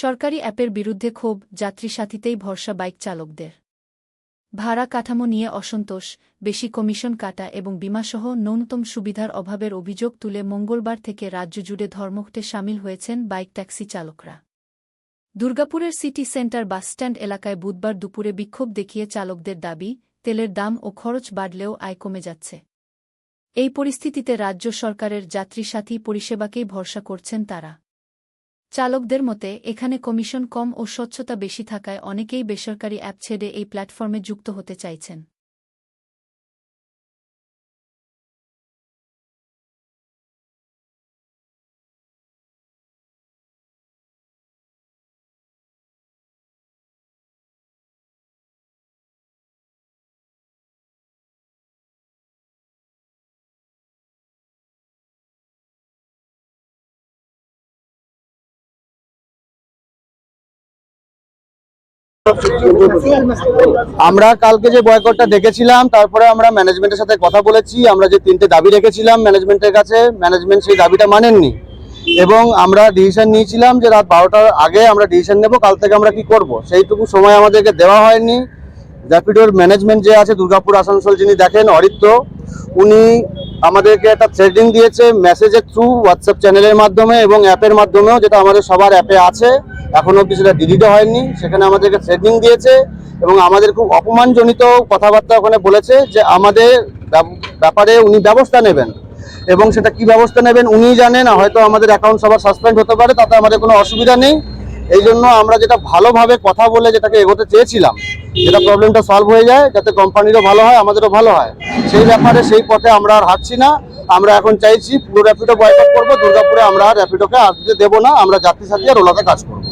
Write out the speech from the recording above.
সরকারি অ্যাপের বিরুদ্ধে ক্ষোভ, যাত্রীসাথীতেই ভরসা বাইক চালকদের। ভাড়া কাঠামো নিয়ে অসন্তোষ, বেশি কমিশন কাটা এবং বিমাসহ ন্যূনতম সুবিধার অভাবের অভিযোগ তুলে মঙ্গলবার থেকে রাজ্য জুড়ে ধর্মঘটে শামিল হয়েছেন বাইক ট্যাক্সি চালকরা। দুর্গাপুরের সিটি সেন্টার বাসস্ট্যান্ড এলাকায় বুধবার দুপুরে বিক্ষোভ দেখিয়ে চালকদের দাবি, তেলের দাম ও খরচ বাড়লেও আয় কমে যাচ্ছে। এই পরিস্থিতিতে রাজ্য সরকারের যাত্রীসাথী পরিষেবাকেই ভরসা করছেন তারা। চালকদের মতে, এখানে কমিশন কম ও স্বচ্ছতা বেশি থাকায় অনেকেই বেসরকারি অ্যাপ ছেড়ে এই প্ল্যাটফর্মে যুক্ত হতে চাইছেন। আমরা কালকে যে বয়কটটা দেখেছিলাম, তারপরে আমরা ম্যানেজমেন্টের সাথে কথা বলেছি। আমরা যে 3টে দাবি রেখেছিলাম ম্যানেজমেন্টের কাছে, ম্যানেজমেন্ট সেই দাবিটা মানেননি এবং আমরা ডিসিশন নিয়েছিলাম যে রাত 12টার আগে আমরা ডিসিশন নেব কাল থেকে আমরা কি করব। সেইটুকু সময় আমাদেরকে দেওয়া হয়নি। র্যাপিডোর ম্যানেজমেন্ট যে আছে দুর্গাপুর আসানসোল, যিনি দেখেন অরিত্র, উনি আমাদেরকে একটা থ্রেডিং দিয়েছে মেসেজের থ্রু, হোয়াটসঅ্যাপ চ্যানেলের মাধ্যমে এবং অ্যাপের মাধ্যমেও, যেটা আমাদের সবার অ্যাপে আছে। এখনো অব্দি সেটা ডিলিটও হয়নি। সেখানে আমাদেরকে থ্রেডিং দিয়েছে এবং আমাদের খুব অপমানজনিত কথাবার্তা ওখানে বলেছে যে আমাদের ব্যাপারে উনি ব্যবস্থা নেবেন এবং সেটা কি ব্যবস্থা নেবেন উনিই জানেন। হয়তো আমাদের অ্যাকাউন্ট সবার সাসপেন্ড হতে পারে, তাতে আমাদের কোনো অসুবিধা নেই। এই জন্য আমরা যেটা ভালোভাবে কথা বলে যেটাকে এগোতে চেয়েছিলাম, যেটা প্রবলেমটা সলভ হয়ে যায়, যাতে কোম্পানিরও ভালো হয় আমাদেরও ভালো হয়, সেই ব্যাপারে সেই পথে আমরা আর হাঁটছি না। আমরা এখন চাইছি পুরো র্যাপিডো বয়কট করবো। দুর্গাপুরে আমরা র্যাপিডোকে আসতে দেবো না। আমরা যাত্রী সাথী আর ওলাতে কাজ করবো।